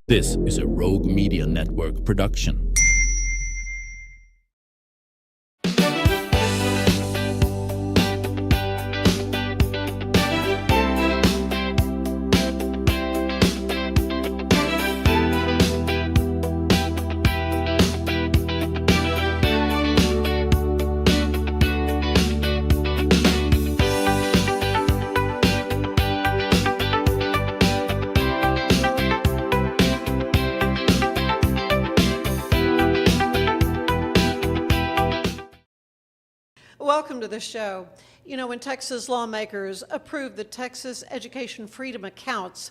This is a Rogue Media Network production. Welcome to the show. You know, when Texas lawmakers approved the Texas Education Freedom Accounts,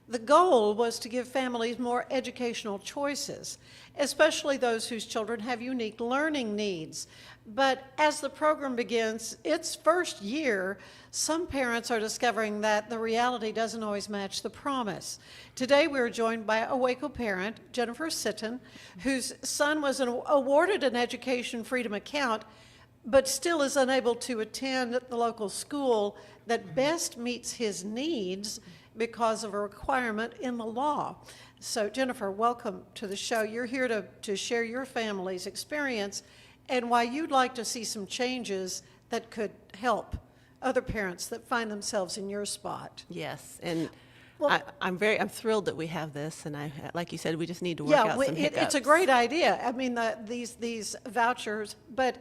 the goal was to give families more educational choices, especially those whose children have unique learning needs. But as the program begins its first year, some parents are discovering that the reality doesn't always match the promise. Today we're joined by a Waco parent, Jennifer Sitton, whose son was awarded an Education Freedom Account but still is unable to attend the local school that best meets his needs because of a requirement in the law. So Jennifer, welcome to the show. You're here to share your family's experience and why you'd like to see some changes that could help other parents that find themselves in your spot. Yes, and Well, I'm thrilled that we have this, and like you said, we just need to work out some hiccups. It's a great idea. I mean, these vouchers, but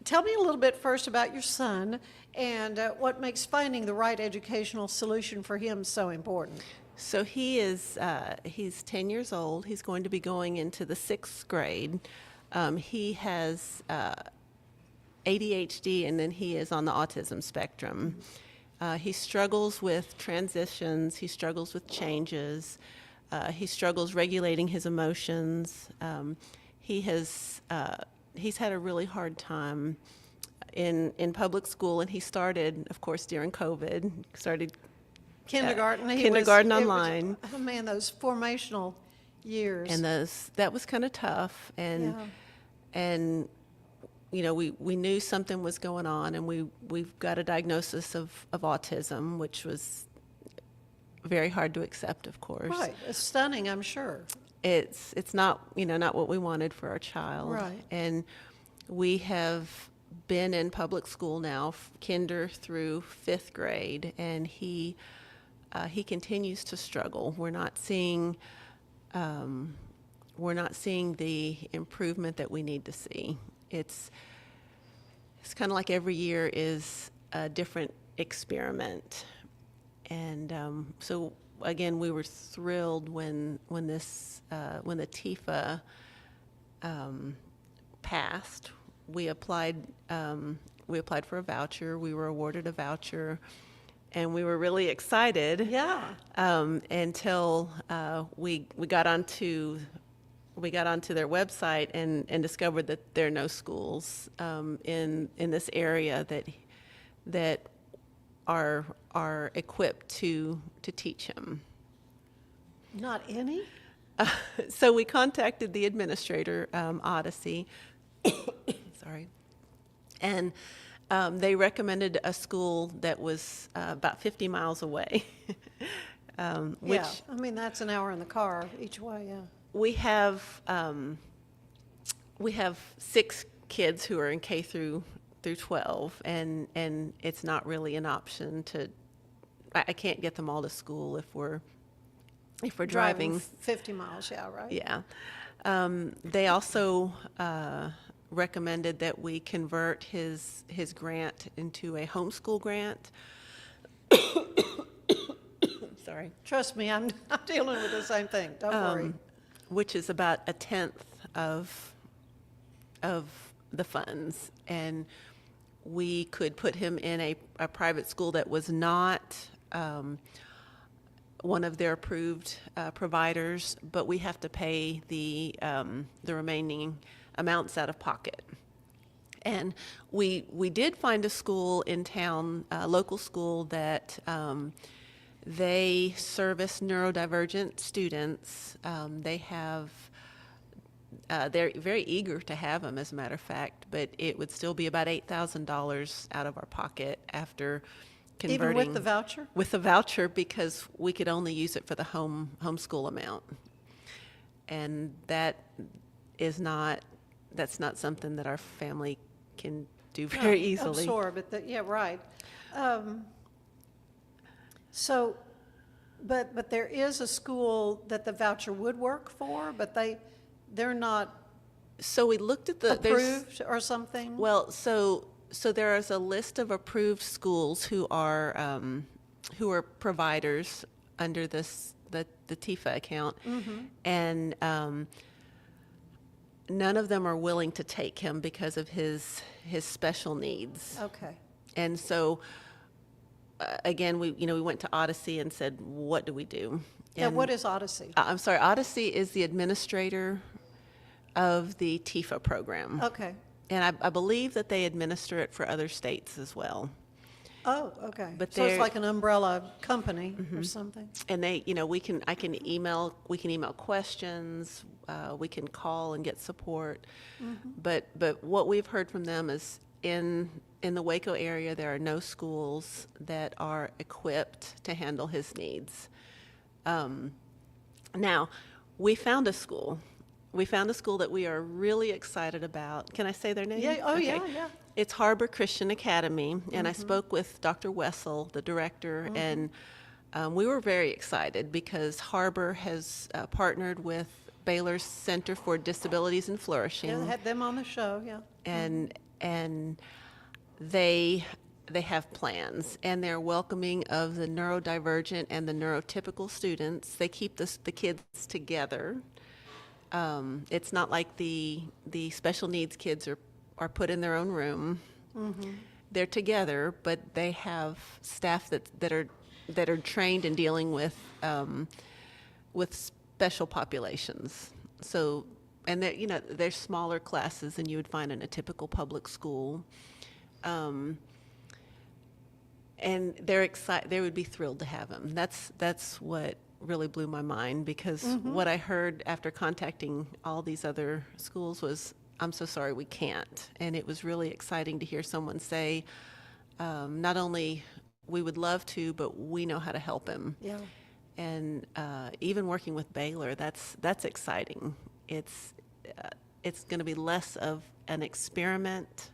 tell me a little bit first about your son and what makes finding the right educational solution for him so important. So he's 10 years old. He's going to be going into the 6th grade. He has ADHD, and then he is on the autism spectrum. He struggles with transitions. He struggles with changes. He struggles regulating his emotions. He's had a really hard time in public school, and he started, of course, during COVID, Kindergarten. Kindergarten online. Oh man, those formational years. And that was kind of tough, and you know, we knew something was going on, and we've got a diagnosis of autism, which was very hard to accept, of course. Right, it's stunning, I'm sure. It's not, you know, not what we wanted for our child. Right. And we have been in public school now, kinder through 5th grade, and he continues to struggle. We're not seeing the improvement that we need to see. It's kind of like every year is a different experiment, and so. Again, we were thrilled when the TIFA passed. We applied for a voucher. We were awarded a voucher, and we were really excited. Yeah. Until we got onto their website and discovered that there are no schools in this area that are equipped to teach him. Not any? So we contacted the administrator, Odyssey, sorry, and they recommended a school that was about 50 miles away. Which yeah, I mean, that's an hour in the car each way, yeah. we have 6 kids who are in K through 12, and it's not really an option I can't get them all to school if we're driving 50 miles, yeah, right? Yeah. They also recommended that we convert his grant into a homeschool grant. Sorry. Trust me, I'm dealing with the same thing, don't worry. Which is about a tenth of the funds, and we could put him in a private school that was not one of their approved providers, but we have to pay the remaining amounts out of pocket. And we did find a school in town, a local school that they service neurodivergent students. They're very eager to have them, as a matter of fact, but it would still be about $8,000 out of our pocket after converting. Even with the voucher? With the voucher, because we could only use it for the homeschool amount. and that's not something that our family can do very easily. Absorb it, yeah, right. So, but there is a school that the voucher would work for, but they're not So we looked at approved or something? Well, so there is a list of approved schools who are providers under the TIFA account, and none of them are willing to take him because of his special needs. Okay. And so again, we went to Odyssey and said, what do we do? Yeah, And what is Odyssey? I'm sorry, Odyssey is the administrator of the TIFA program. Okay. And I believe that they administer it for other states as well. Oh, okay. But So it's they're- like an umbrella company or something? And we can email questions, we can call and get support. But what we've heard from them is in the Waco area, there are no schools that are equipped to handle his needs. Now, we found a school. We found a school that we are really excited about. Can I say their name? Yeah, oh, Okay. yeah. It's Harbor Christian Academy, and I spoke with Dr. Wessel, the director, and we were very excited because Harbor has partnered with Baylor's Center for Disabilities and Flourishing. Yeah, they had them on the show, yeah. And they have plans, and they're welcoming of the neurodivergent and the neurotypical students. They keep the kids together. It's not like the special needs kids are put in their own room. They're together, but they have staff that are trained in dealing with special populations. So, and they're smaller classes than you would find in a typical public school. And they're excited. They would be thrilled to have him. That's what really blew my mind, because what I heard after contacting all these other schools was, I'm so sorry, we can't. And it was really exciting to hear someone say, not only we would love to, but we know how to help him. Yeah. And even working with Baylor, that's exciting. It's going to be less of an experiment.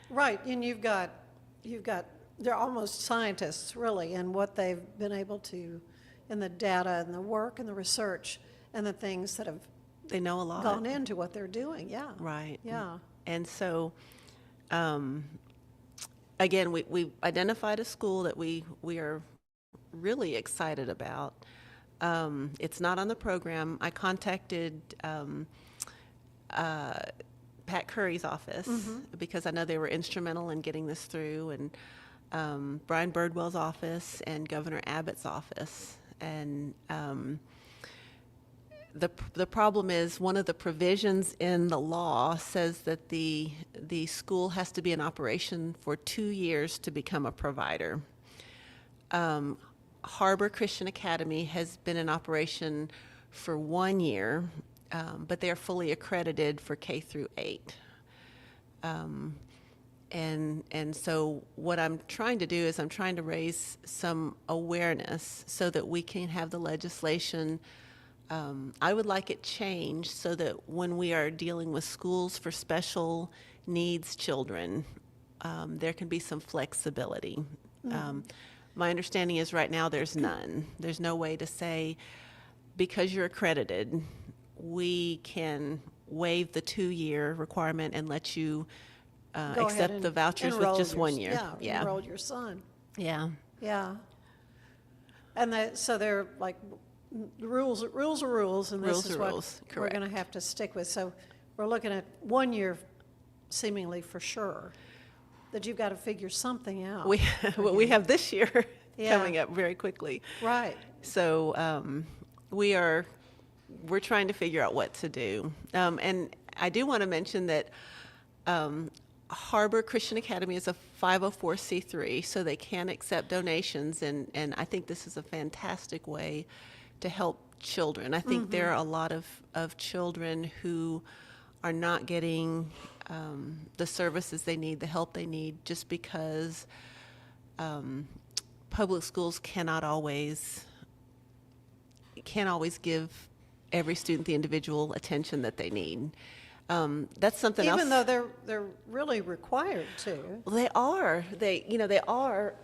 Right, and you've got, they're almost scientists, really, in what they've been able to, in the data and the work and the research and the things that have They know a lot. gone into what they're doing, yeah. Right. Yeah. And so, again, we identified a school that we are really excited about. It's not on the program. I contacted Pat Curry's office because I know they were instrumental in getting this through, and Brian Birdwell's office and Governor Abbott's office. And the problem is, one of the provisions in the law says that the school has to be in operation for 2 years to become a provider. Harbor Christian Academy has been in operation for 1 year, but they're fully accredited for K through 8. And so what I'm trying to do is I'm trying to raise some awareness so that we can have the legislation. I would like it changed so that when we are dealing with schools for special needs children, there can be some flexibility. My understanding is right now there's none. There's no way to say, because you're accredited, we can waive the 2-year requirement and let you Go ahead accept and the vouchers with enroll just your- 1 year. Yeah, enroll your son, Yeah. yeah. And so they're like, rules are rules, and this Rules is are what rules, we're going to correct. have to stick with. So we're looking at 1 year, seemingly for sure, that you've got to figure something out. We have this year Yeah. coming up very quickly. Right. So we're trying to figure out what to do. And I do want to mention that Harbor Christian Academy is a 504c3, so they can accept donations, and I think this is a fantastic way to help children. I think there are a lot of children who are not getting the services they need, the help they need, just because public schools can't always give every student the individual attention that they need. That's something else. Even though they're really required to. They are. They are.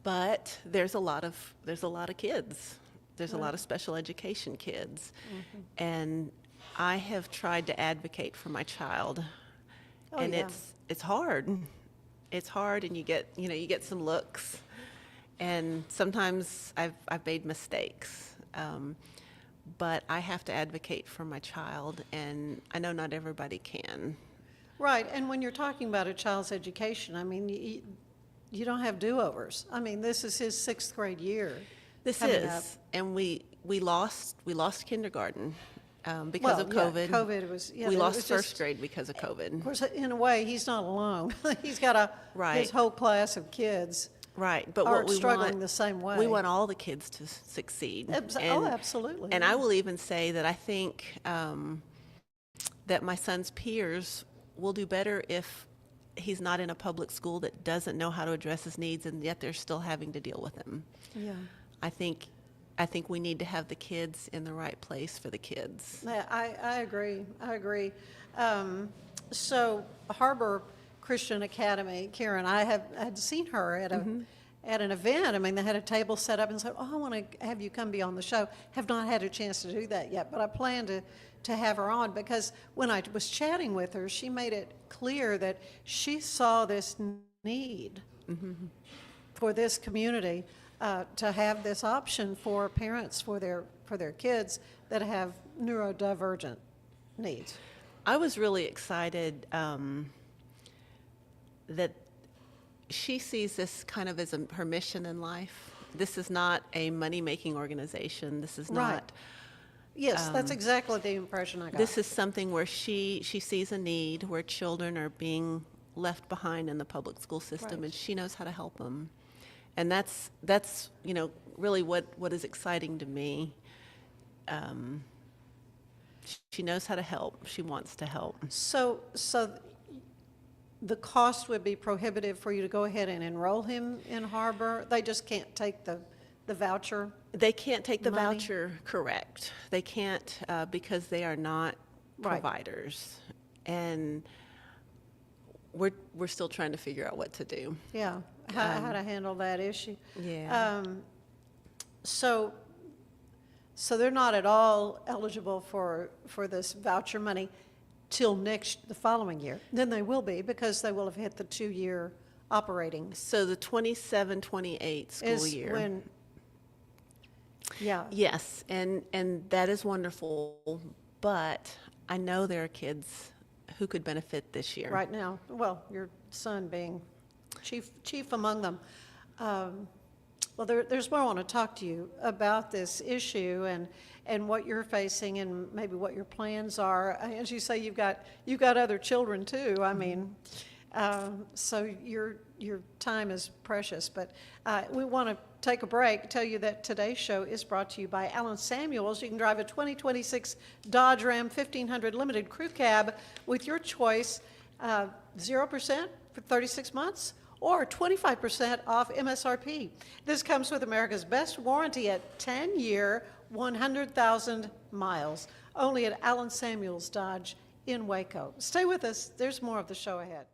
But there's a lot of kids. There's a lot of special education kids, and I have tried to advocate for my child, and yeah. it's hard. It's hard, and you get some looks, and sometimes I've made mistakes. But I have to advocate for my child, and I know not everybody can. Right, and when you're talking about a child's education, I mean, you don't have do-overs. I mean, this is his 6th grade year. This coming is, up. and we lost kindergarten because of COVID. Yeah, COVID was. Yeah, we it lost was first just, grade because of COVID. Of course, in a way, he's not alone. He's got Right. his whole class of kids. Right, but are what we struggling want, the same way. we want all the kids to succeed. Absolutely. And I will even say that I think that my son's peers will do better if he's not in a public school that doesn't know how to address his needs, and yet they're still having to deal with him. Yeah. I think we need to have the kids in the right place for the kids. Yeah, I agree. So Harbor Christian Academy, Karen, I had seen her at an event. I mean, they had a table set up and said, "Oh, I want to have you come be on the show." Have not had a chance to do that yet, but I plan to have her on, because when I was chatting with her, she made it clear that she saw this need for this community to have this option for parents for their kids that have neurodivergent needs. I was really excited that she sees this kind of as her mission in life. This is not a money-making organization. This is Right. not. Yes, that's exactly the impression I got. This is something where she sees a need, where children are being left behind in the public school system, Right. and she knows how to help them. And that's really what is exciting to me. She knows how to help. She wants to help. So the cost would be prohibitive for you to go ahead and enroll him in Harbor? They just can't take the voucher? They can't take the Money? voucher, correct. They can't because they are not Right. providers. And we're still trying to figure out what to do. Yeah, how to handle that issue. Yeah. So they're not at all eligible for this voucher money till the following year. Then they will be, because they will have hit the 2-year operating. So the 27-28 school Is year. when, yeah. Yes, and that is wonderful, but I know there are kids who could benefit this year. Right now, well, your son being chief among them. Well, there's more I want to talk to you about this issue and what you're facing and maybe what your plans are. As you say, you've got other children too. I mean, so your time is precious. But we want to take a break. Tell you that today's show is brought to you by Alan Samuels. You can drive a 2026 Dodge Ram 1500 Limited Crew Cab with your choice, 0% for 36 months. Or 25% off MSRP. This comes with America's best warranty at 10-year, 100,000 miles. Only at Alan Samuels Dodge in Waco. Stay with us. There's more of the show ahead.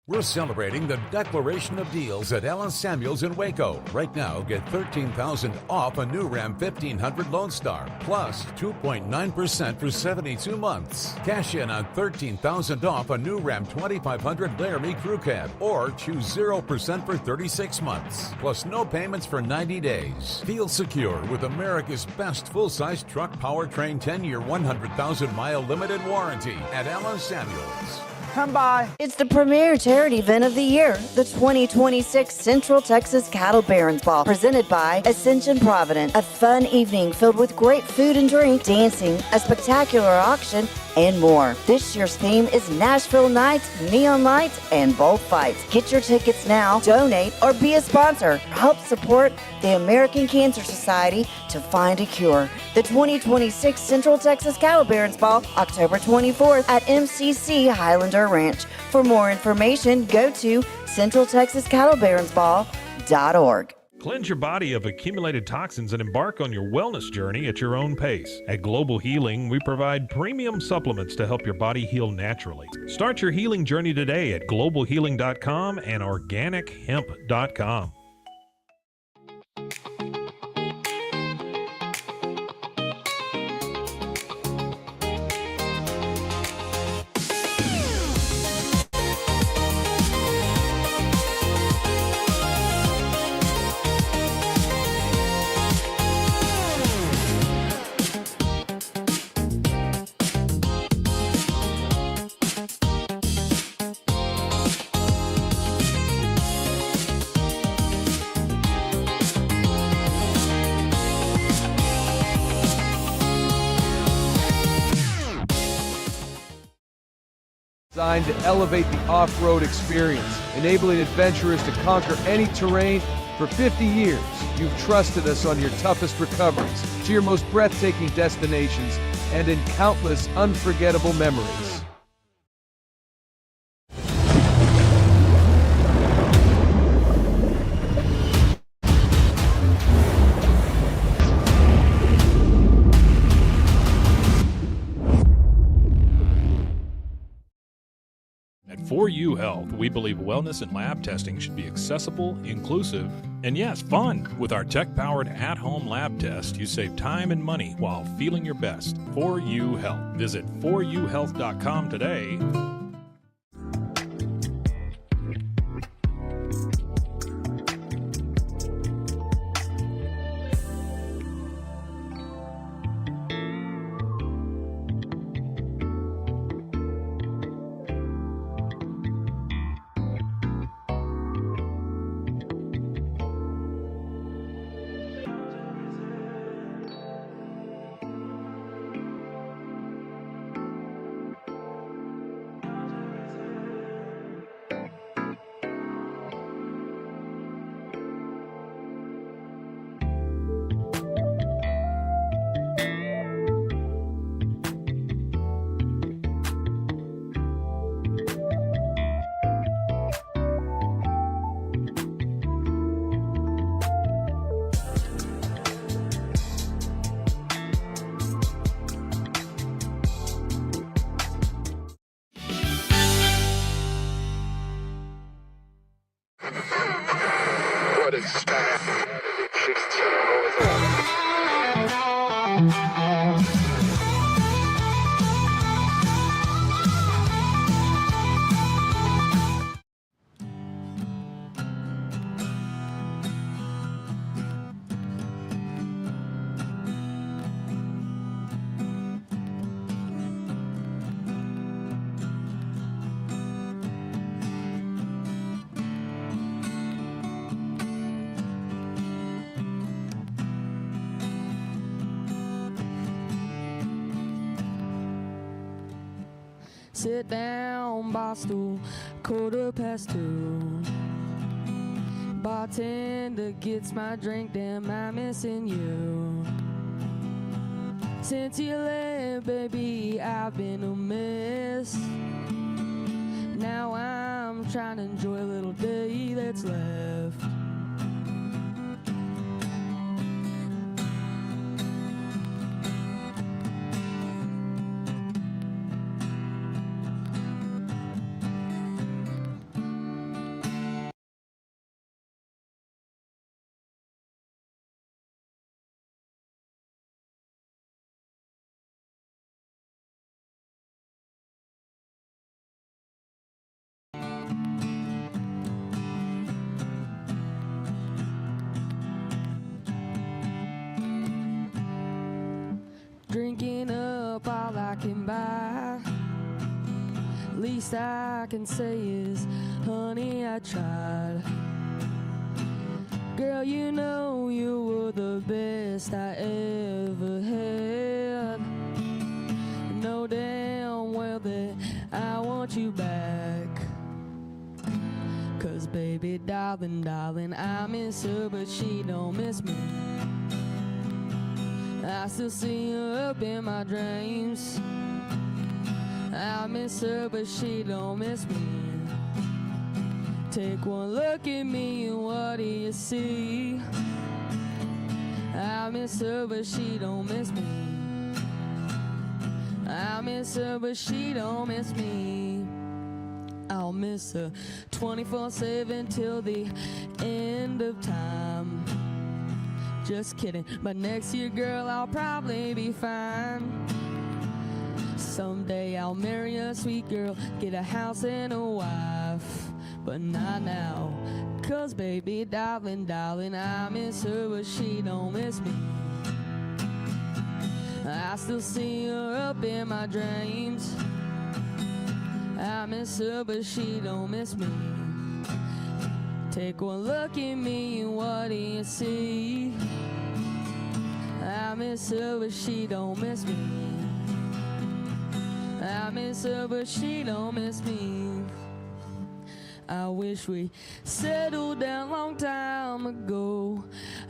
We're celebrating the Declaration of Deals at Alan Samuels in Waco. Right now, get $13,000 off a new Ram 1500 Lone Star, plus 2.9% for 72 months. Cash in on $13,000 off a new Ram 2500 Laramie Crew Cab, or choose 0% for 36 months, plus no payments for 90 days. Feel secure with America's best full-size truck powertrain 10-year, 100,000-mile limited warranty at Alan Samuels. Come by. It's the premier charity event of the year, the 2026 Central Texas Cattle Barons Ball, presented by Ascension Providence. A fun evening filled with great food and drink, dancing, a spectacular auction, and more. This year's theme is Nashville Nights, Neon Lights, and Bullfights. Get your tickets now, donate, or be a sponsor. Help support the American Cancer Society to find a cure. The 2026 Central Texas Cattle Barons Ball, October 24th at MCC Highlander Ranch. For more information, go to centraltexascattlebaronsball.com. globalhealth.org. Cleanse your body of accumulated toxins and embark on your wellness journey at your own pace. At Global Healing, we provide premium supplements to help your body heal naturally. Start your healing journey today at globalhealing.com and organichemp.com. Designed to elevate the off-road experience, enabling adventurers to conquer any terrain. For 50 years, you've trusted us on your toughest recoveries, to your most breathtaking destinations, and in countless unforgettable memories. At 4U Health, we believe wellness and lab testing should be accessible, inclusive, and yes, fun. With our tech-powered at-home lab test, you save time and money while feeling your best. 4U Health. Visit 4uhealth.com today. Sit down, bar stool, 2:15. Bartender gets my drink, damn, I'm missing you. Since you left, baby, I've been a mess. Now I'm trying to enjoy a little day that's left. Drinking up all I can buy. Least I can say is, honey, I tried. Girl, you know you were the best I ever had. Know damn well that I want you back. 'Cause baby, darling, darling, I miss her, but she don't miss me. I still see her up in my dreams. I miss her, but she don't miss me. Take one look at me and what do you see? I miss her but she don't miss me. I miss her but she don't miss me. I'll miss her 24/7 till the end of time. Just kidding, but next year, girl, I'll probably be fine. Someday I'll marry a sweet girl, get a house and a wife, but not now, 'cause baby, darling, darling, I miss her, but she don't miss me. I still see her up in my dreams. I miss her, but she don't miss me. Take one look at me and what do you see? I miss her, but she don't miss me. I miss her, but she don't miss me. I wish we settled down long time ago.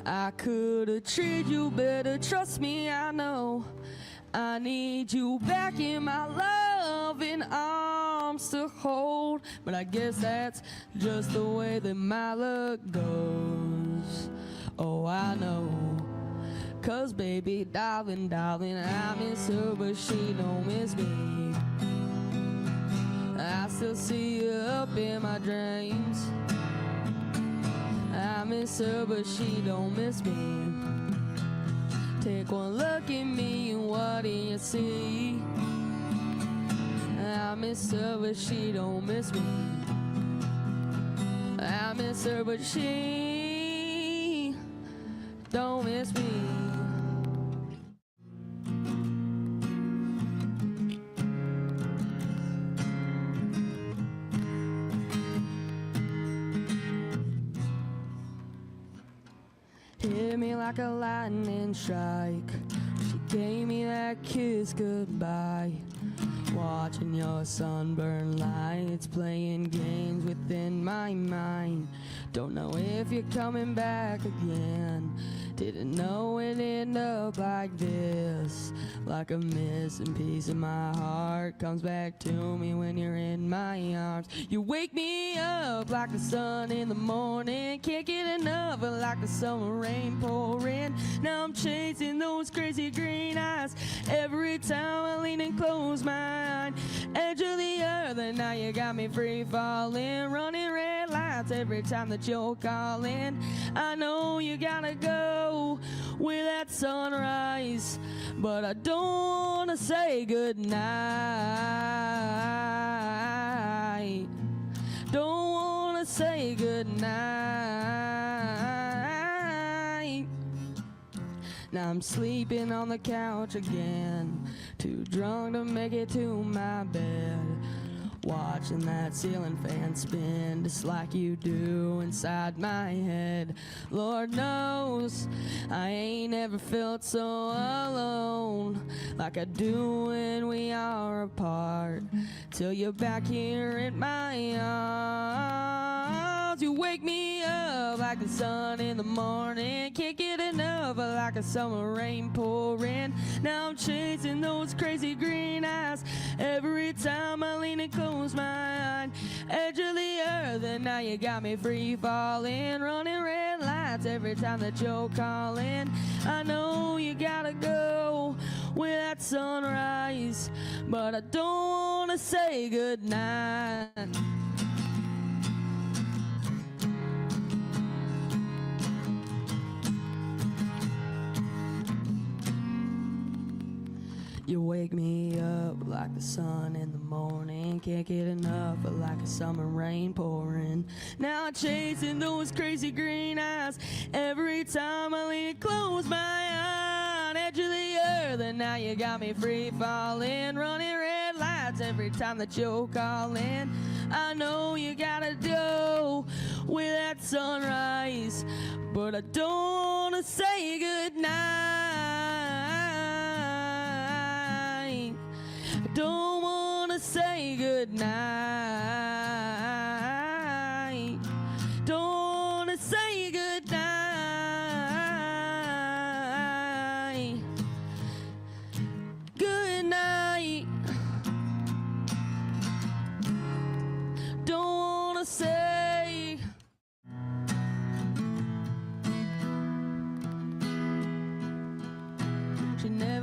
I could have treated you better, trust me, I know. I need you back in my loving arms to hold, but I guess that's just the way that my luck goes. Oh, I know, 'cause baby, darling, darling, I miss her, but she don't miss me. I still see her up in my dreams. I miss her, but she don't miss me. Take one look at me and what do you see? I miss her, but she don't miss me. I miss her, but she don't miss me. Hit me like a lightning strike. She gave me that kiss goodbye. Watching your sunburned lights, playing games within my mind. Don't know if you're coming back again. Didn't know it'd end up like this. Like a missing piece of my heart comes back to me when you're in my arms. You wake me up like the sun in the morning. Can't get enough of like the summer rain pouring. Now I'm chasing those crazy green eyes every time I lean and close my eye. Edge of the earth, and now you got me free falling. Running red lights every time that you're calling. I know you gotta go with that sunrise, but I don't wanna say goodnight. Don't wanna say goodnight. Now I'm sleeping on the couch again, too drunk to make it to my bed. Watching that ceiling fan spin just like you do inside my head. Lord knows I ain't ever felt so alone like I do when we are apart. Till you're back here in my arms. You wake me up like the sun in the morning. Can't get enough of like a summer rain pouring. Now I'm chasing those crazy green eyes every time I lean and close my eye. Edge of the earth, and now you got me free falling. Running red lights every time that you're calling. I know you gotta go with that sunrise, but I don't wanna say goodnight. You wake me up like the sun in the morning. Can't get enough of like a summer rain pouring. Now I'm chasing those crazy green eyes every time I lean and close my eye. On edge of the earth, and now you got me free falling. Running red lights every time that you're calling. I know you gotta go with that sunrise, but I don't wanna say goodnight. Don't wanna say goodnight. Don't wanna say goodnight. Goodnight. Don't wanna say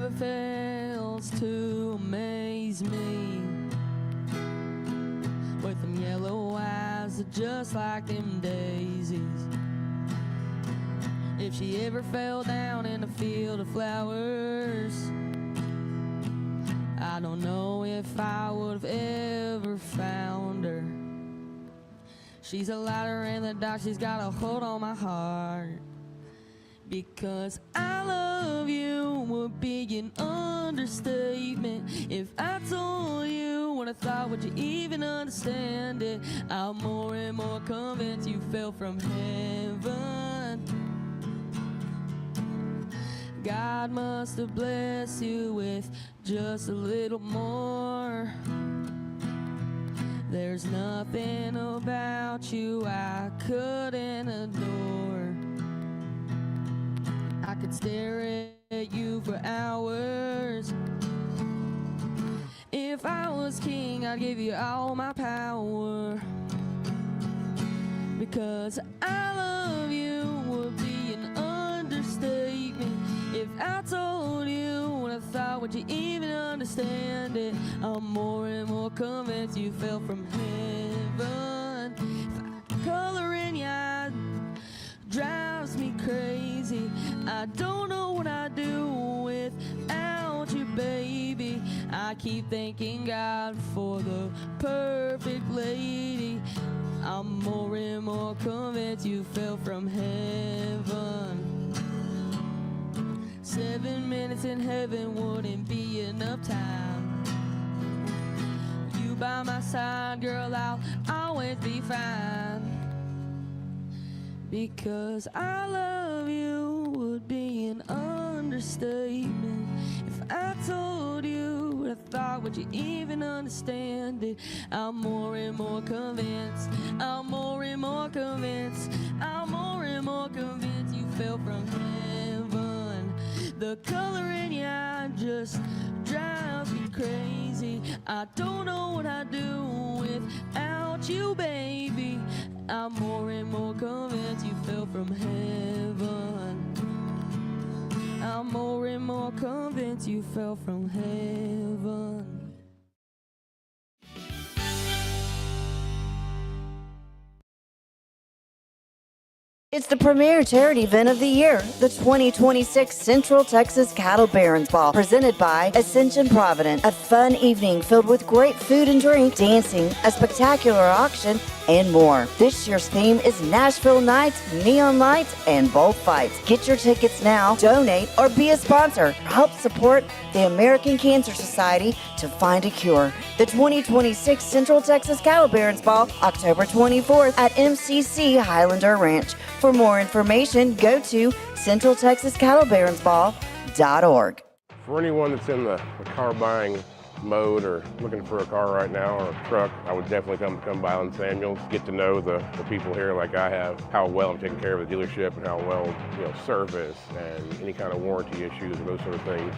never fails to amaze me. With them yellow eyes that just like them daisies. If she ever fell down in a field of flowers, I don't know if I would have ever found her. She's a lighter in the dark, she's got a hold on my heart. Because I love you would be an understatement. If I told you what I thought, would you even understand it? I'm more and more convinced you fell from heaven. God must have blessed you with just a little more. There's nothing about you I couldn't adore. I could stare at you for hours. If I was king, I'd give you all my power. Because I love you would be an understatement. If I told you what I thought, would you even understand it? I'm more and more convinced you fell from heaven. If color in your eyes drives me crazy. I don't know what I'd do without you, baby. I keep thanking God for the perfect lady. I'm more and more convinced you fell from heaven. 7 minutes in heaven wouldn't be enough time. You by my side, girl, I'll always be fine. Because I love you would be an understatement. If I told you what I thought, would you even understand it? I'm more and more convinced. I'm more and more convinced. I'm more and more convinced you fell from heaven. The color in your eye just drives me crazy. I don't know what I'd do without you, baby. I'm more and more convinced you fell from heaven. I'm more and more convinced you fell from heaven. It's the premier charity event of the year, the 2026 Central Texas Cattle Barons Ball, presented by Ascension Provident. A fun evening filled with great food and drink, dancing, a spectacular auction, and more. This year's theme is Nashville Nights, Neon Lights, and Bullfights. Get your tickets now, donate, or be a sponsor. Help support the American Cancer Society to find a cure. The 2026 Central Texas Cattle Barons Ball, October 24th at MCC Highlander Ranch. For more information, go to centraltexascattlebaronsball.org. For anyone that's in the car buying mode or looking for a car right now or a truck, I would definitely come by Alan Samuels, get to know the people here like I have, how well I'm taking care of the dealership and how well, service and any kind of warranty issues and those sort of things.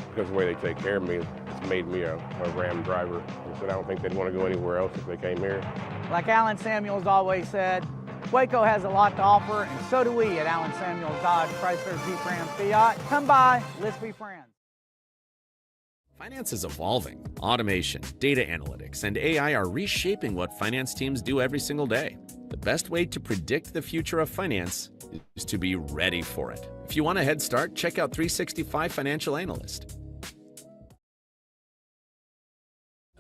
Because of the way they take care of me, it's made me a Ram driver. And so I don't think they'd want to go anywhere else if they came here. Like Alan Samuels always said, Waco has a lot to offer, and so do we at Alan Samuels Dodge, Chrysler, Jeep, Ram, Fiat. Come by, let's be friends. Finance is evolving. Automation, data analytics, and AI are reshaping what finance teams do every single day. The best way to predict the future of finance is to be ready for it. If you want a head start, check out 365 Financial Analyst.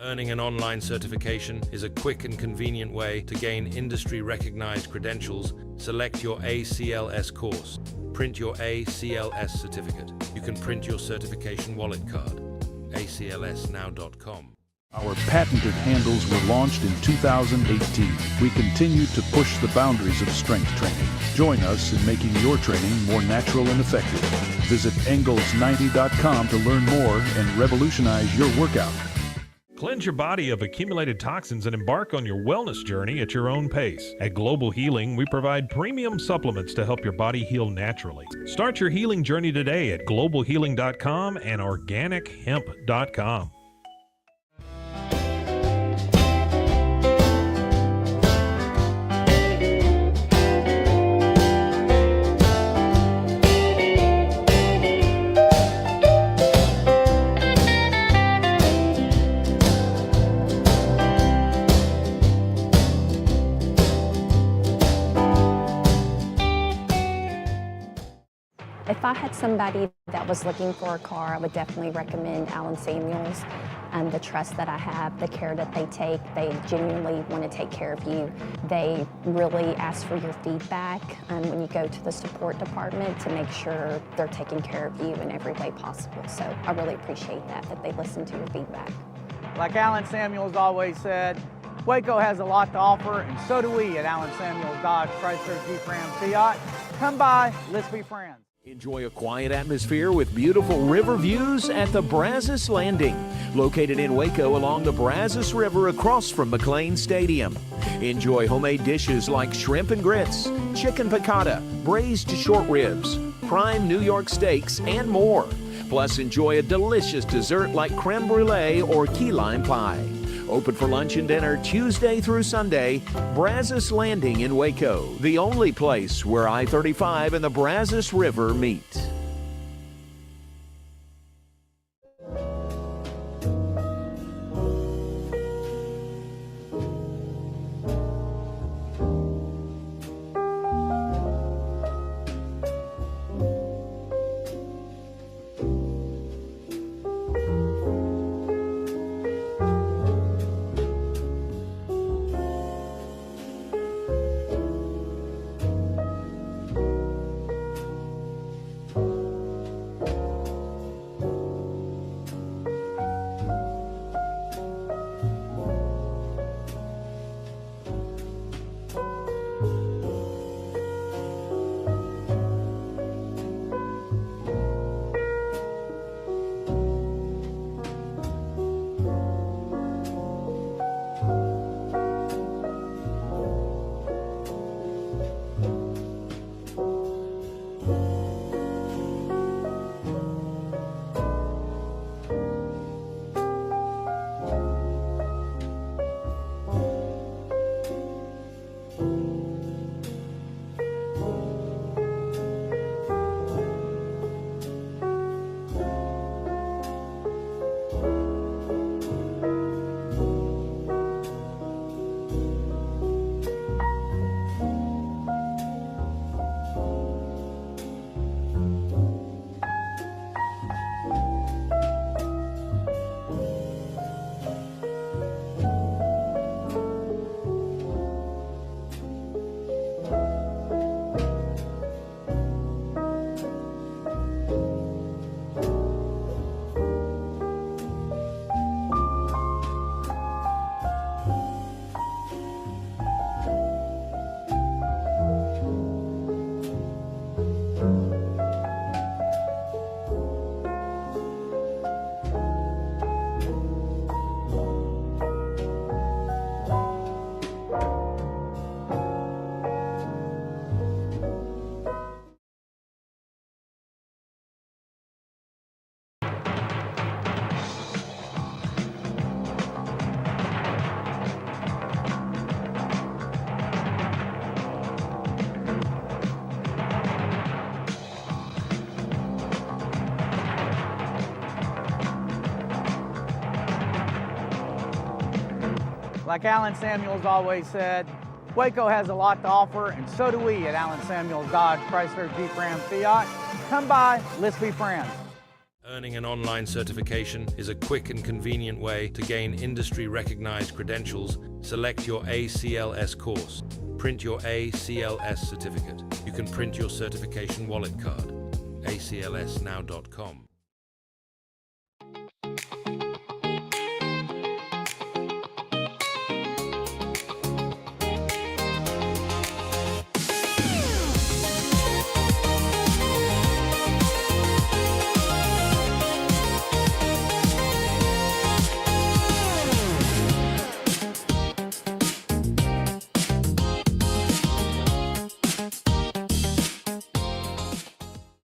Earning an online certification is a quick and convenient way to gain industry-recognized credentials. Select your ACLS course. Print your ACLS certificate. You can print your certification wallet card. aclsnow.com. Our patented handles were launched in 2018. We continue to push the boundaries of strength training. Join us in making your training more natural and effective. Visit Engels90.com to learn more and revolutionize your workout. Cleanse your body of accumulated toxins and embark on your wellness journey at your own pace. At Global Healing, we provide premium supplements to help your body heal naturally. Start your healing journey today at globalhealing.com and organichemp.com. If I had somebody that was looking for a car, I would definitely recommend Allen Samuels. The trust that I have, the care that they take, they genuinely want to take care of you. They really ask for your feedback when you go to the support department to make sure they're taking care of you in every way possible. So I really appreciate that they listen to your feedback. Like Allen Samuels always said, Waco has a lot to offer, and so do we at Allen Samuels Dodge Chrysler Jeep Ram Fiat. Come by, let's be friends. Enjoy a quiet atmosphere with beautiful river views at the Brazos Landing, located in Waco along the Brazos River across from McLean Stadium. Enjoy homemade dishes like shrimp and grits, chicken piccata, braised short ribs, prime New York steaks, and more. Plus, enjoy a delicious dessert like creme brulee or key lime pie. Open for lunch and dinner Tuesday through Sunday. Brazos Landing in Waco, the only place where I-35 and the Brazos River meet. Like Allen Samuels always said, Waco has a lot to offer, and so do we at Allen Samuels Dodge Chrysler Jeep Ram Fiat. Come by, let's be friends. Earning an online certification is a quick and convenient way to gain industry-recognized credentials. Select your ACLS course. Print your ACLS certificate. You can print your certification wallet card. aclsnow.com.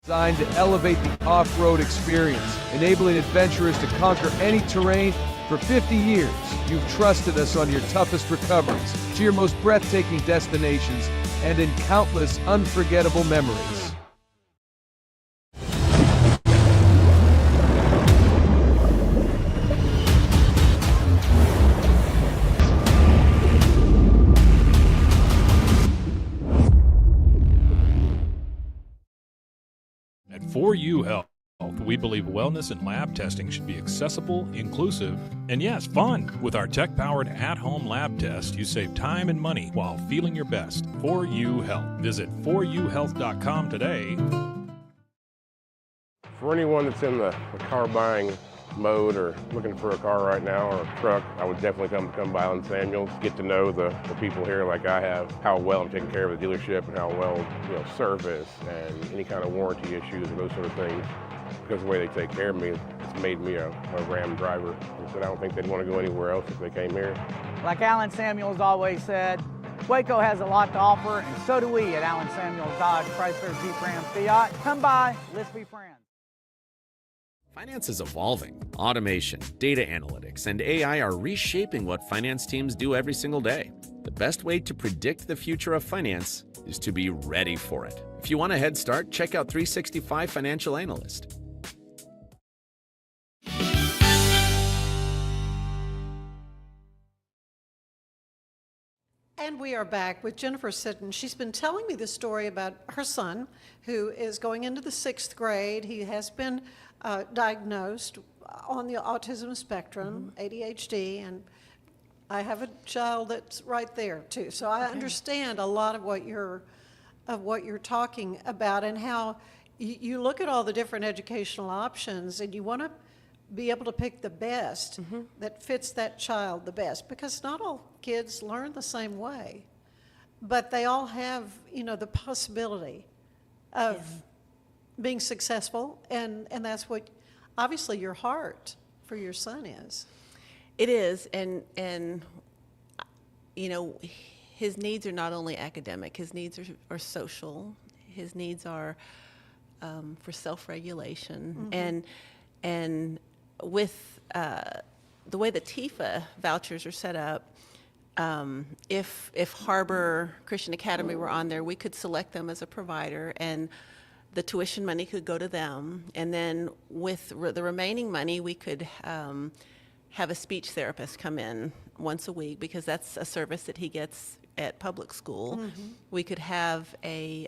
Designed to elevate the off-road experience, enabling adventurers to conquer any terrain. For 50 years, you've trusted us on your toughest recoveries, to your most breathtaking destinations, and in countless unforgettable memories. At 4U Health, we believe wellness and lab testing should be accessible, inclusive, and yes, fun. With our tech-powered at-home lab test, you save time and money while feeling your best. 4U Health. Visit 4uhealth.com today. For anyone that's in the car buying mode or looking for a car right now or a truck, I would definitely come by Allen Samuels, get to know the people here like I have, how well I'm taking care of the dealership and how well, service and any kind of warranty issues and those sort of things. Because the way they take care of me, it's made me a Ram driver. And so I don't think they'd want to go anywhere else if they came here. Like Alan Samuels always said, Waco has a lot to offer, and so do we at Alan Samuels Dodge, Chrysler, Jeep, Ram, Fiat. Come by, let's be friends. Finance is evolving. Automation, data analytics, and AI are reshaping what finance teams do every single day. The best way to predict the future of finance is to be ready for it. If you want a head start, check out 365 Financial Analyst. And we are back with Jennifer Sitton. She's been telling me the story about her son, who is going into the 6th grade. He has been diagnosed on the autism spectrum, ADHD, and I have a child that's right there too. So I understand a lot of what you're talking about, and how you look at all the different educational options and you want to be able to pick the best that fits that child the best, because not all kids learn the same way, but they all have, the possibility of being successful, and that's what obviously your heart for your son is. It is, and his needs are not only academic. His needs are social. His needs are for self-regulation, and with the way the TIFA vouchers are set up, if Harbor Christian Academy were on there, we could select them as a provider, and the tuition money could go to them, and then with the remaining money, we could have a speech therapist come in once a week, because that's a service that he gets at public school. We could have a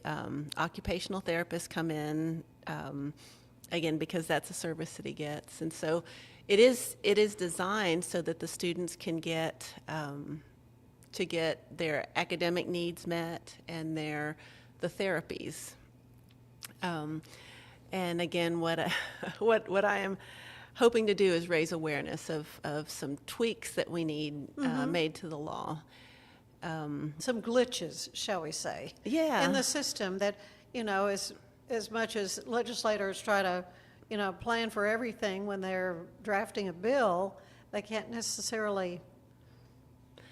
occupational therapist come in, again, because that's a service that he gets. And so it is designed so that the students can get to get their academic needs met and the therapies. And again, what I am hoping to do is raise awareness of some tweaks that we need made to the law. Some glitches, shall we say, in the system that, as much as legislators try to, plan for everything when they're drafting a bill, they can't necessarily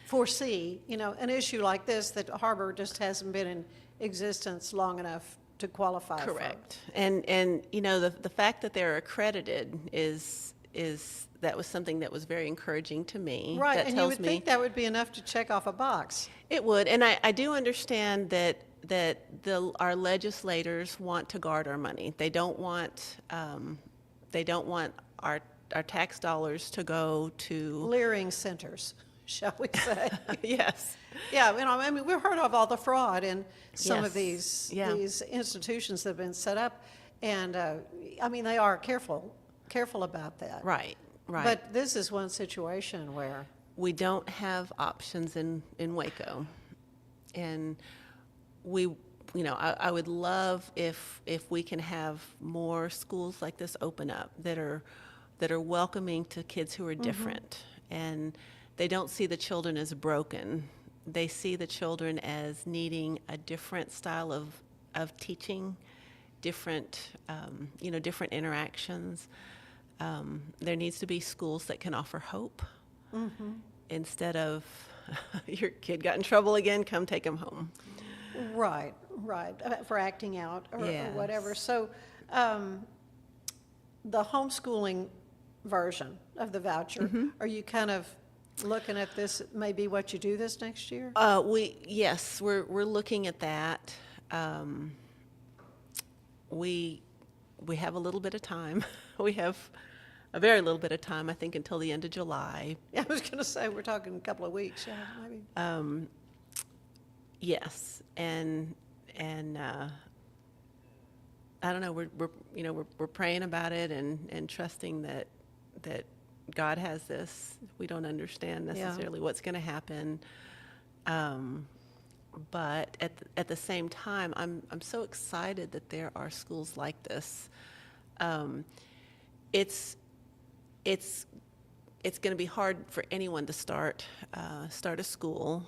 foresee, an issue like this that Harbor just hasn't been in existence long enough to qualify for. Correct. And the fact that they're accredited is that was something that was very encouraging to me. Right, that and tells you would me think that would be enough to check off a box. It would, and I do understand that our legislators want to guard our money. They don't want our tax dollars to go to Leering centers, shall we say? Yes. Yeah, we've heard of all the fraud in some of Yes. these institutions that have been set up, and they are careful about that. Right. But this is one situation where we don't have options in Waco, and I would love if we can have more schools like this open up that are welcoming to kids who are different, and they don't see the children as broken. They see the children as needing a different style of teaching, different interactions. There needs to be schools that can offer hope instead of your kid got in trouble again, come take him home. Right, for acting out or whatever. So the homeschooling version of the voucher, are you kind of looking at this, maybe what you do this next year? We're looking at that. We have a little bit of time. We have a very little bit of time, I think, until the end of July. Yeah, I was going to say, we're talking a couple of weeks, maybe. Yes, and I don't know, we're praying about it and trusting that God has this. We don't understand necessarily what's going to happen. But at the same time, I'm so excited that there are schools like this. It's going to be hard for anyone to start a school.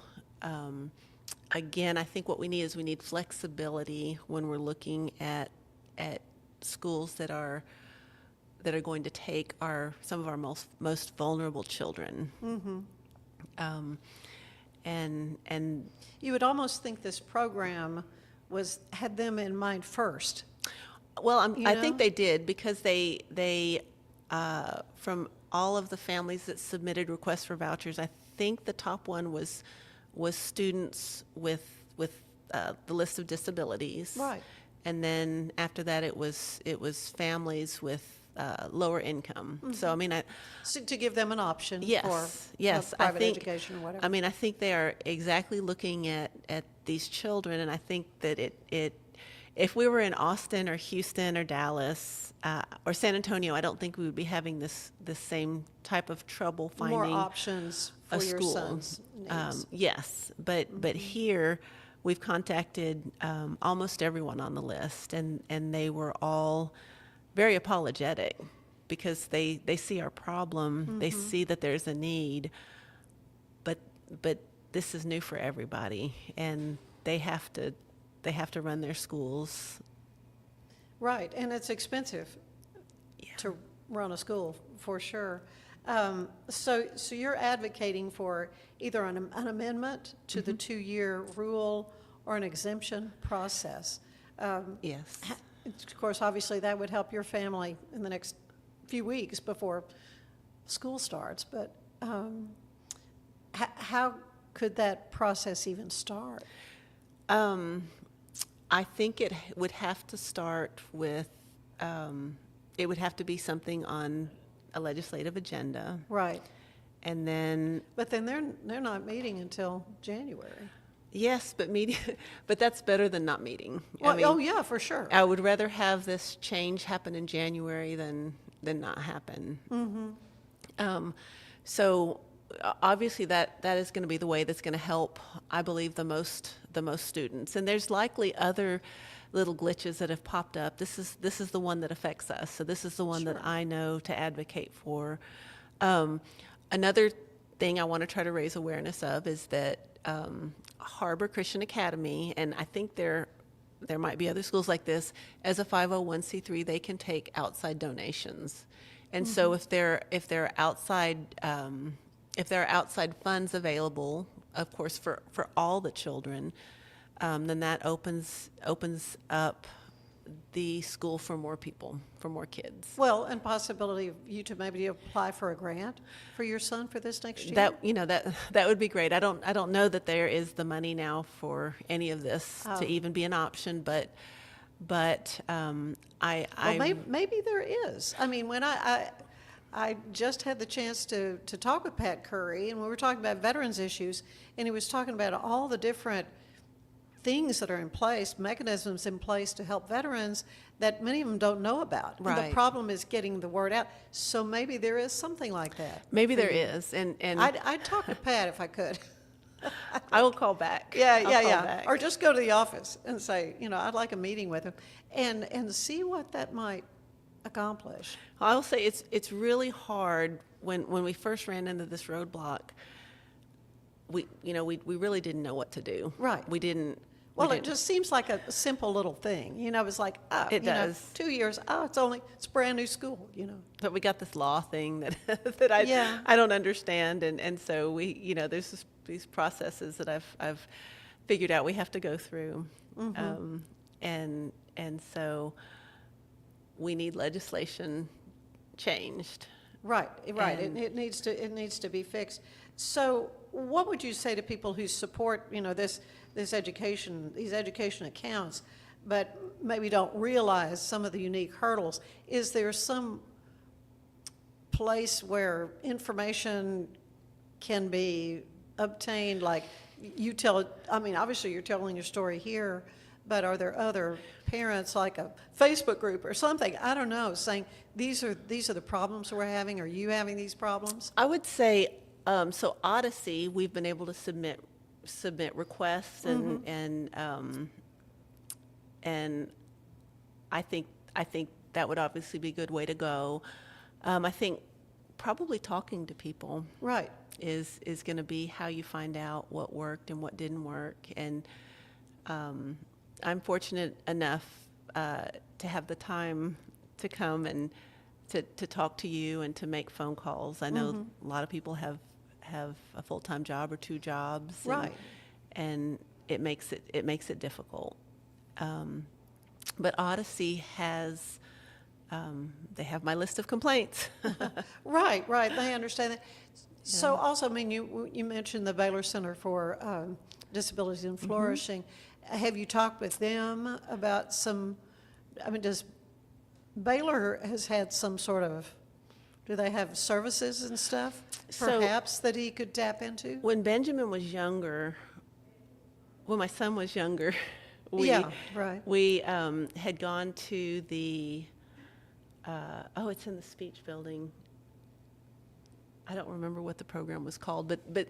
Again, I think what we need flexibility when we're looking at schools that are going to take some of our most vulnerable children. Mm-hmm. And you would almost think this program had them in mind first. Well, I think they did, because they from all of the families that submitted requests for vouchers, I think the top one was students with the list of disabilities. Right. And then after that, it was families with lower income. Mm-hmm. So I mean, So to give them an option for private education or whatever. I mean, I think they are exactly looking at these children, and I think that if we were in Austin or Houston or Dallas or San Antonio, I don't think we would be having this same type of trouble finding more options for a your school. son's needs. Yes, but here we've contacted almost everyone on the list, and they were all very apologetic, because they see our problem, Mm-hmm. they see that there's a need, but this is new for everybody, and they have to run their schools. Right, and it's expensive to run a school, for sure. So you're advocating for either an amendment to the 2-year rule or an exemption process. Yes. Of course, obviously, that would help your family in the next few weeks before school starts, but how could that process even start? I think it would have to start with, it would have to be something on a legislative agenda. Right. And then... But then they're not meeting until January. Yes, but that's better than not meeting. Well, I mean, oh yeah, for sure. I would rather have this change happen in January than not happen. Mm-hmm. So obviously that is going to be the way that's going to help, I believe, the most students. And there's likely other little glitches that have popped up. This is the one that affects us. So this is the one that I know to advocate for. Another thing I want to try to raise awareness of is that Harbor Christian Academy, and I think there might be other schools like this, as a 501c3, they can take outside donations. And so if there are outside funds available, of course, for all the children, then that opens up the school for more people, for more kids. Well, and possibility of you to maybe apply for a grant for your son for this next year. That would be great. I don't know that there is the money now for any of this to even be an option, but maybe there is. I mean, when I just had the chance to talk with Pat Curry, and we were talking about veterans issues, and he was talking about all the different things that are in place, mechanisms in place to help veterans that many of them don't know about. Right. And the problem is getting the word out. So maybe there is something like that. Maybe there is, and I'd talk to Pat if I could. I will call back. Yeah. Back. Or just go to the office and say, I'd like a meeting with him, and see what that might accomplish. I'll say it's really hard when we first ran into this roadblock. We really didn't know what to do. Right. We didn't. Well, it just seems like a simple little thing. It's like, it does. 2 years, it's brand new school, But we got this law thing that I don't understand, and so there's these processes that I've figured out we have to go through, and so we need legislation changed. Right. It needs to be fixed. So, what would you say to people who support, these education accounts, but maybe don't realize some of the unique hurdles? Is there some place where information can be obtained? Like obviously you're telling your story here, But are there other parents, like a Facebook group or something, I don't know, saying these are the problems we're having? Are you having these problems? I would say, so Odyssey, we've been able to submit requests and I think that would obviously be a good way to go. I think probably talking to people Right. is going to be how you find out what worked and what didn't work. And I'm fortunate enough to have the time to come and to talk to you and to make phone calls. I know a lot of people have a full-time job or 2 jobs, Right. and it makes it difficult. But Odyssey has they have my list of complaints. Right, right. They understand that. So also, I mean, you mentioned the Baylor Center for Disabilities and Flourishing. Have you talked with them about some, I mean, does Baylor has had some sort of, do they have services and stuff, perhaps, that he could tap into? When Benjamin was younger, when my son was younger, we had gone to the, it's in the speech building. I don't remember what the program was called, but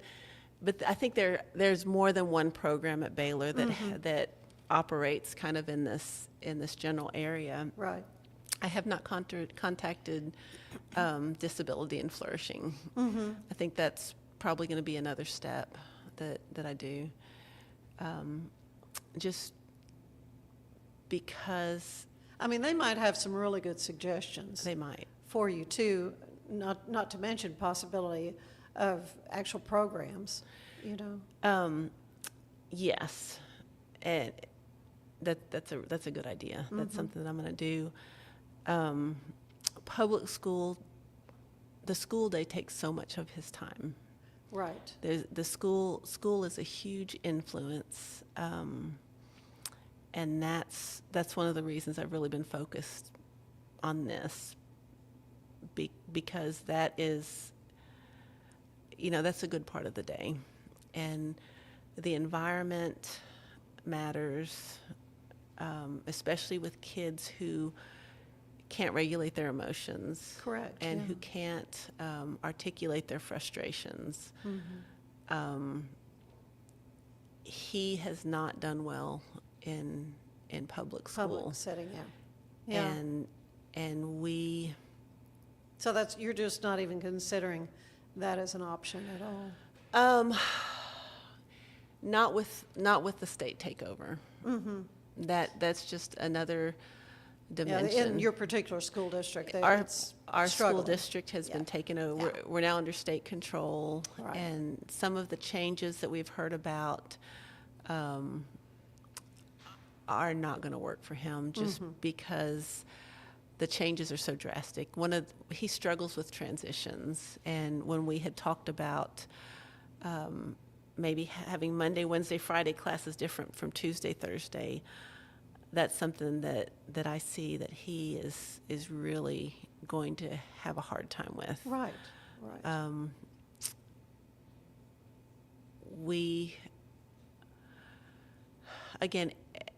I think there's more than one program at Baylor that that operates kind of in this general area. Right. I have not contacted Disability and Flourishing. I think that's probably going to be another step that I do. Just because, I mean, they might have some really good suggestions. They might. For you too, not to mention possibility of actual programs, you know. Yes, and that's a good idea. That's something that I'm going to do. Public school, the school day takes so much of his time. Right. The school is a huge influence, and that's one of the reasons I've really been focused on this, because that is, that's a good part of the day, and the environment matters, especially with kids who can't regulate their emotions. Correct. And who can't articulate their frustrations. He has not done well in public school. Public setting, yeah. And we. So you're just not even considering that as an option at all. Not with the state takeover. That's just another dimension. Yeah, in your particular school district, our school struggling. District has been taken over. We're now under state control, and some of the changes that we've heard about are not going to work for him, just because the changes are so drastic. He struggles with transitions, and when we had talked about maybe having Monday, Wednesday, Friday classes different from Tuesday, Thursday, that's something that I see that he is really going to have a hard time with. Right. We, again,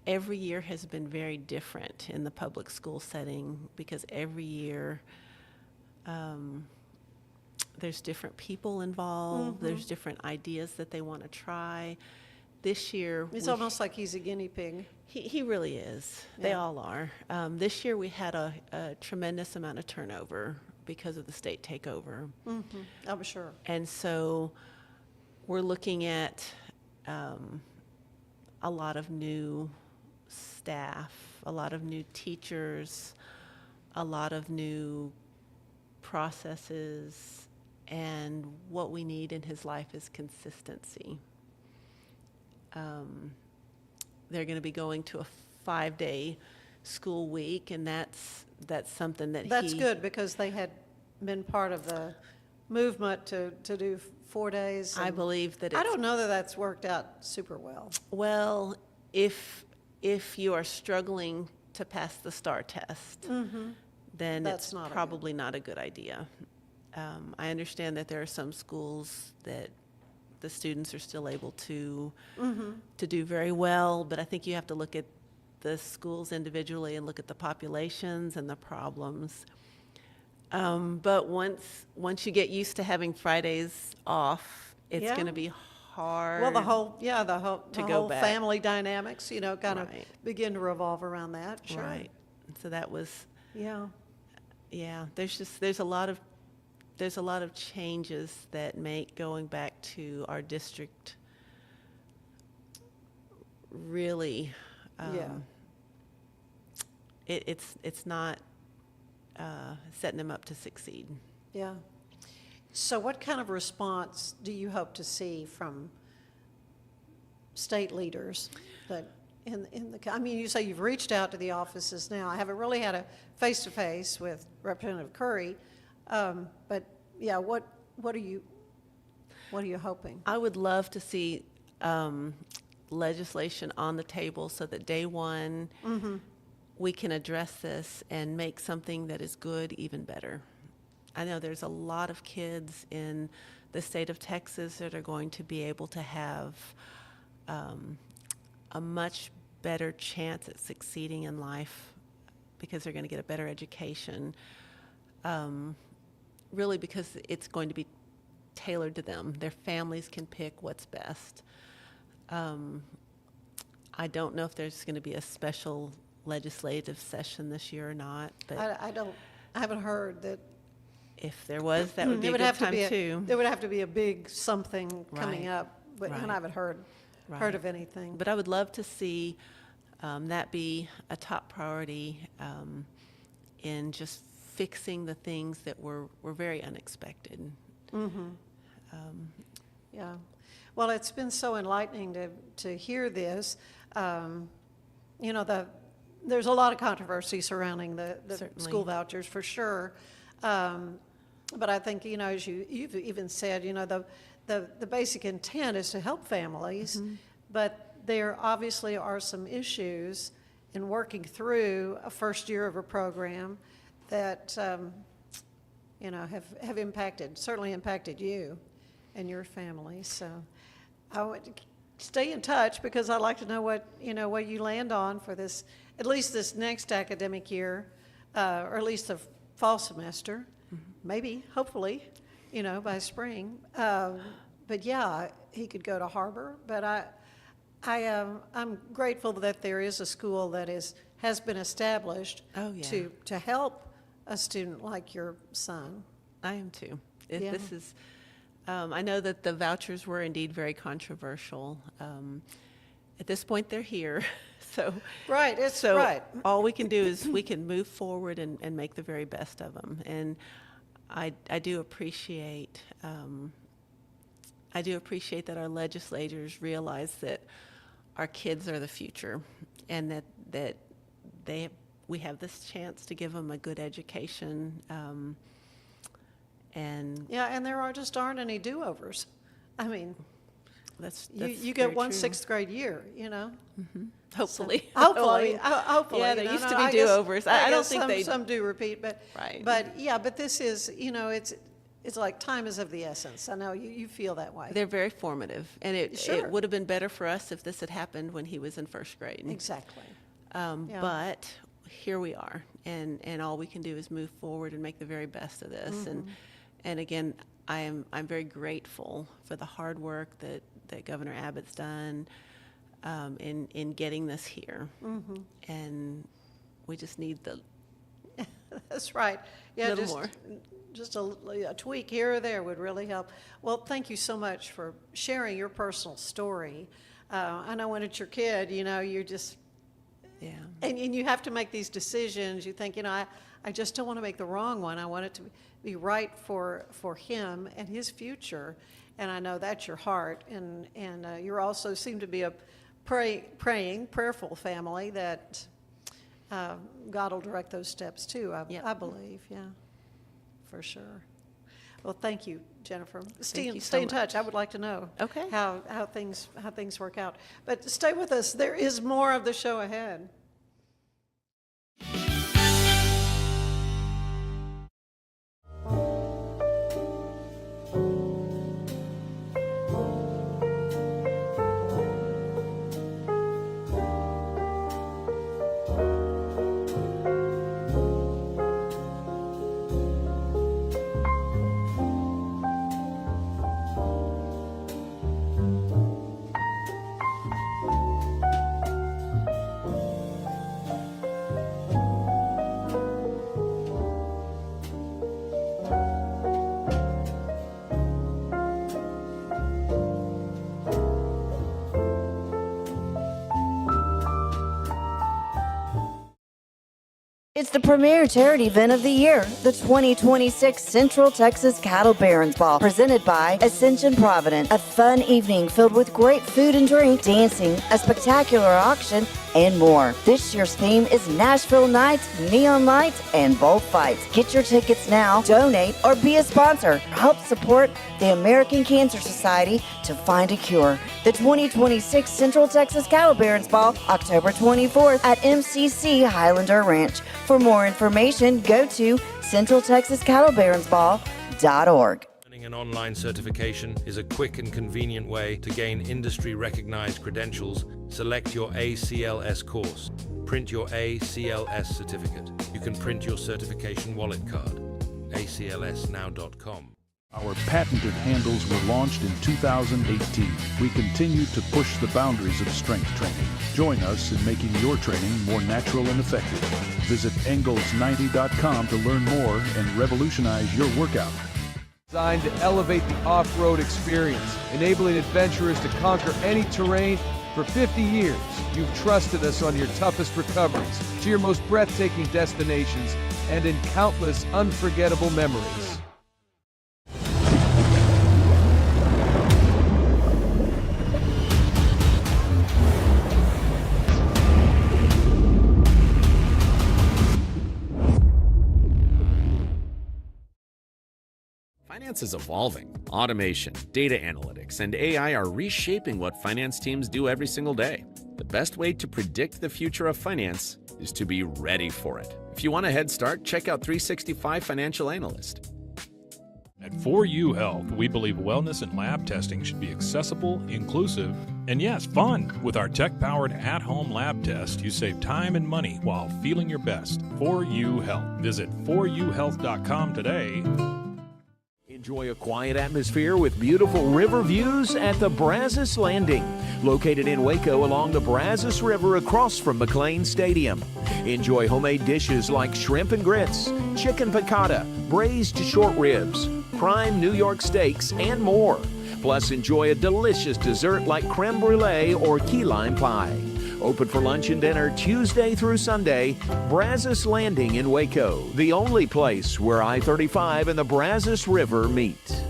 every year has been very different in the public school setting, because every year there's different people involved, there's different ideas that they want to try. This year, it's almost like he's a guinea pig. He really is. Yeah. They all are. This year we had a tremendous amount of turnover because of the state takeover. I'm sure. And so we're looking at a lot of new staff, a lot of new teachers, a lot of new processes, and what we need in his life is consistency. They're going to be going to a 5-day school week, and that's something that's good, because they had been part of the movement to do 4 days. I believe that I don't know that that's worked out super well. Well, if you are struggling to pass the STAR test, then it's probably not a good idea. I understand that there are some schools that the students are still able to do very well, but I think you have to look at the schools individually and look at the populations and the problems. But once you get used to having Fridays off, it's Yeah. going to be hard. Well, the whole go back. family dynamics, kind of Right. begin to revolve around that. Sure. Right. So that was, Yeah. yeah. There's a lot of changes that make going back to our district really. It's not setting them up to succeed. Yeah. So what kind of response do you hope to see from state leaders that I mean, you say you've reached out to the offices now. I haven't really had a face-to-face with Representative Curry, but yeah, what are you hoping? I would love to see legislation on the table so that day one we can address this and make something that is good even better. I know there's a lot of kids in the state of Texas that are going to be able to have a much better chance at succeeding in life because they're going to get a better education, really because it's going to be tailored to them. Their families can pick what's best. I don't know if there's going to be a special legislative session this year or not, but I haven't heard that. If there was, that would be a good time too. There would have to be a big something coming Right. up, but Right. and I haven't heard Right. of anything. But I would love to see that be a top priority in just fixing the things that were very unexpected. Yeah. Well, it's been so enlightening to hear this. There's a lot of controversy surrounding the Certainly. school vouchers for sure. But I think, as you've even said, the basic intent is to help families, but there obviously are some issues in working through a first year of a program that, have certainly impacted you and your family. So I would stay in touch because I'd like to know what you land on for this, at least this next academic year, or at least the fall semester, maybe, hopefully, by spring. But yeah, he could go to Harbor, but I'm grateful that there is a school that has been established to help a student like your son. I am too. Yeah. This is, I know that the vouchers were indeed very controversial. At this point, they're here, so right. All we can do is we can move forward and make the very best of them. And I do appreciate that our legislators realize that our kids are the future, and that we have this chance to give them a good education. And there aren't any do-overs. I mean, that's you get one 6th grade year, Hopefully. So, hopefully. Hopefully. Yeah, there used to be do-overs. I don't think some do repeat, but right. But this is, it's like time is of the essence. I know you feel that way. They're very formative, and it would have been better for us if this had happened when he was in first grade. Exactly. But here we are, and all we can do is move forward and make the very best of this. And again, I'm very grateful for the hard work that Governor Abbott's done in getting this here. And we just need the That's right. Yeah, little more. Just a tweak here or there would really help. Well, thank you so much for sharing your personal story. I know when it's your kid, you're just, and you have to make these decisions. You think, I just don't want to make the wrong one. I want it to be right for him and his future. And I know that's your heart. And you also seem to be a praying, prayerful family that God will direct those steps too, I believe. Yeah, for sure. Well, thank you, Jennifer. Stay in touch. I would like to know how things work out. But stay with us. There is more of the show ahead. It's the premier charity event of the year, the 2026 Central Texas Cattle Barons Ball, presented by Ascension Provident. A fun evening filled with great food and drink, dancing, a spectacular auction, and more. This year's theme is Nashville Nights, Neon Lights, and Bullfights. Get your tickets now, donate, or be a sponsor. Help support the American Cancer Society to find a cure. The 2026 Central Texas Cattle Barons Ball, October 24th at MCC Highlander Ranch. For more information, go to centraltexascattlebaronsball.org. Earning an online certification is a quick and convenient way to gain industry-recognized credentials. Select your ACLS course. Print your ACLS certificate. You can print your certification wallet card. aclsnow.com. Our patented handles were launched in 2018. We continue to push the boundaries of strength training. Join us in making your training more natural and effective. Visit Engels90.com to learn more and revolutionize your workout. Designed to elevate the off-road experience, enabling adventurers to conquer any terrain. For 50 years, you've trusted us on your toughest recoveries, to your most breathtaking destinations, and in countless unforgettable memories. Finance is evolving. Automation, data analytics, and AI are reshaping what finance teams do every single day. The best way to predict the future of finance is to be ready for it. If you want a head start, check out 365 Financial Analyst. At 4U Health, we believe wellness and lab testing should be accessible, inclusive, and yes, fun. With our tech-powered at-home lab test, you save time and money while feeling your best. 4U Health. Visit 4uhealth.com today. Enjoy a quiet atmosphere with beautiful river views at the Brazos Landing, located in Waco along the Brazos River across from McLean Stadium. Enjoy homemade dishes like shrimp and grits, chicken piccata, braised short ribs, prime New York steaks, and more. Plus, enjoy a delicious dessert like creme brulee or key lime pie. Open for lunch and dinner Tuesday through Sunday. Brazos Landing in Waco, the only place where I-35 and the Brazos River meet.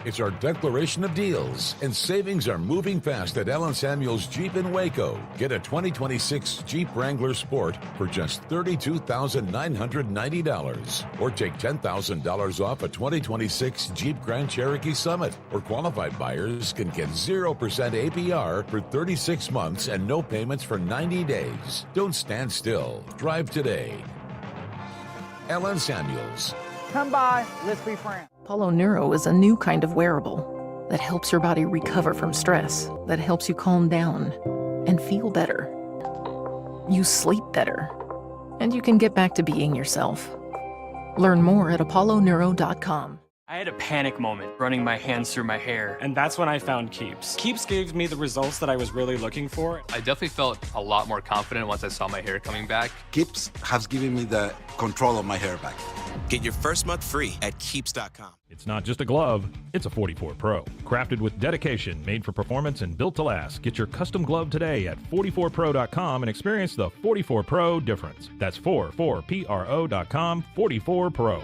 It's our declaration of deals, and savings are moving fast at Allen Samuels Jeep in Waco. Get a 2026 Jeep Wrangler Sport for just $32,990, or take $10,000 off a 2026 Jeep Grand Cherokee Summit. Or qualified buyers can get 0% APR for 36 months and no payments for 90 days. Don't stand still. Drive today. Allen Samuels. Come by, let's be friends. Apollo Neuro is a new kind of wearable that helps your body recover from stress, that helps you calm down and feel better. You sleep better, and you can get back to being yourself. Learn more at apolloneuro.com. I had a panic moment running my hands through my hair, and that's when I found Keeps. Keeps gave me the results that I was really looking for. I definitely felt a lot more confident once I saw my hair coming back. Keeps has given me the control of my hair back. Get your first month free at Keeps.com. It's not just a glove, it's a 44 Pro. Crafted with dedication, made for performance, and built to last. Get your custom glove today at 44pro.com and experience the 44 Pro difference. That's 44pro.com, 44 Pro.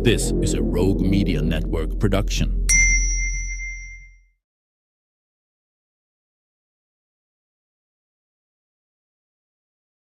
This is a Rogue Media Network production.